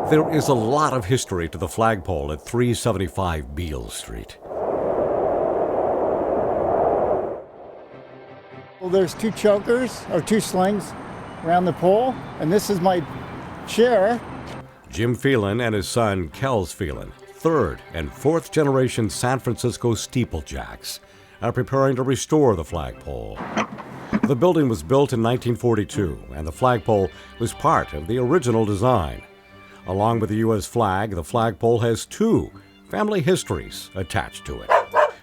There is a lot of history to the flagpole at 375 Beale Street. Well, there's two chokers, or two slings, around the pole, and this is my chair. Jim Phelan and his son, Kells Phelan, third and fourth generation San Francisco steeplejacks, are preparing to restore the flagpole. The building was built in 1942, and the flagpole was part of the original design. Along with the U.S. flag, the flagpole has two family histories attached to it.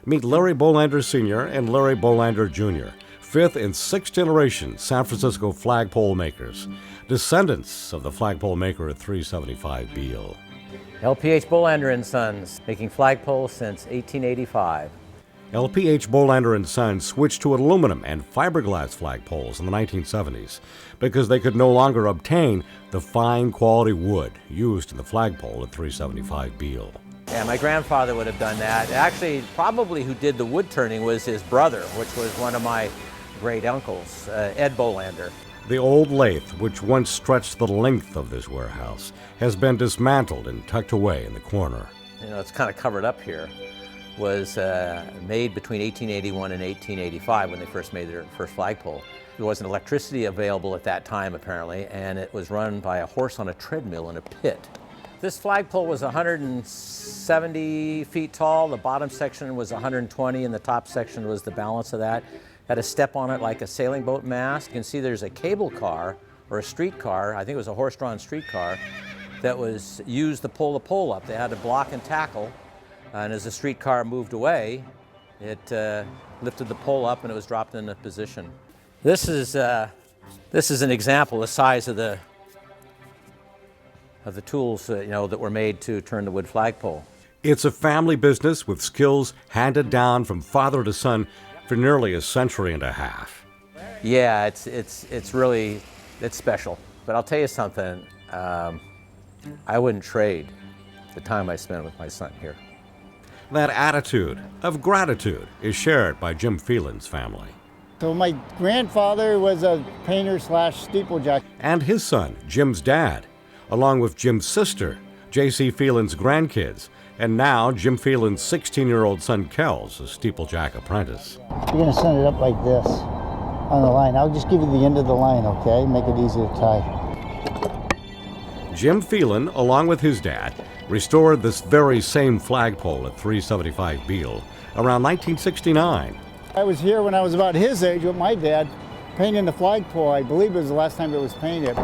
Meet Larry Bolander Sr. and Larry Bolander Jr., fifth and sixth generation San Francisco flagpole makers, descendants of the flagpole maker at 375 Beale. LPH Bolander and Sons, making flagpoles since 1885. LPH Bolander and Sons switched to aluminum and fiberglass flagpoles in the 1970s because they could no longer obtain the fine quality wood used in the flagpole at 375 Beale. Yeah, my grandfather would have done that. Actually, probably who did the wood turning was his brother, which was one of my great uncles, Ed Bolander. The old lathe, which once stretched the length of this warehouse, has been dismantled and tucked away in the corner. You know, it's kind of covered up here. Was made between 1881 and 1885 when they first made their first flagpole. There wasn't electricity available at that time, apparently, and it was run by a horse on a treadmill in a pit. This flagpole was 170 feet tall. The bottom section was 120, and the top section was the balance of that. Had a step on it like a sailing boat mast. You can see there's a cable car or a streetcar, I think it was a horse-drawn streetcar, that was used to pull the pole up. They had to block and tackle. And as the streetcar moved away, it lifted the pole up and it was dropped into position. This is an example, the size of the tools that were made to turn the wood flagpole. It's a family business with skills handed down from father to son for nearly a century and a half. Yeah, it's really special. But I'll tell you something, I wouldn't trade the time I spent with my son here. That attitude of gratitude is shared by Jim Phelan's family. So my grandfather was a painter / steeplejack. And his son, Jim's dad, along with Jim's sister, J.C. Phelan's grandkids, and now Jim Phelan's 16-year-old son, Kells, a steeplejack apprentice. You're going to send it up like this on the line. I'll just give you the end of the line, okay? Make it easy to tie. Jim Phelan, along with his dad, restored this very same flagpole at 375 Beale around 1969. I was here when I was about his age with my dad, painting the flagpole. I believe it was the last time it was painted.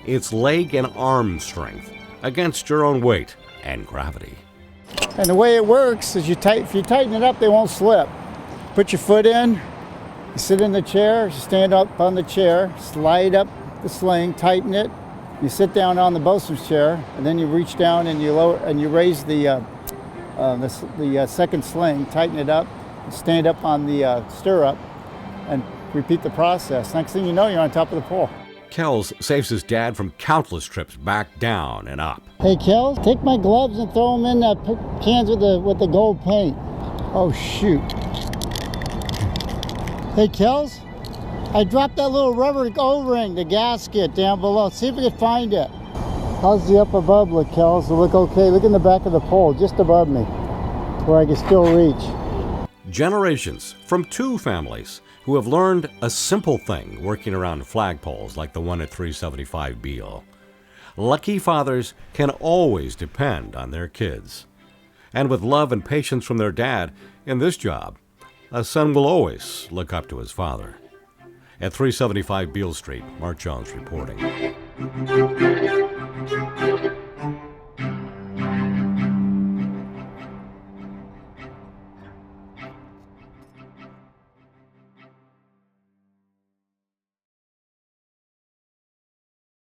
It's leg and arm strength against your own weight and gravity. And the way it works is if you tighten it up, they won't slip. Put your foot in, you sit in the chair, stand up on the chair, slide up the sling, tighten it. You sit down on the bosun's chair, and then you reach down and you lower and you raise the second sling, tighten it up, stand up on the stirrup, and repeat the process. Next thing you know, you're on top of the pole. Kells saves his dad from countless trips back down and up. Hey, Kells, take my gloves and throw them in the cans with the gold paint. Oh, shoot. Hey, Kells, I dropped that little rubber O-ring, the gasket, down below. See if we can find it. How's the up above look, Kells? Does it look okay? Look in the back of the pole, just above me, where I can still reach. Generations from two families who have learned a simple thing working around flagpoles like the one at 375 Beale. Lucky fathers can always depend on their kids. And with love and patience from their dad in this job, a son will always look up to his father. At 375 Beale Street, Mark Jones reporting.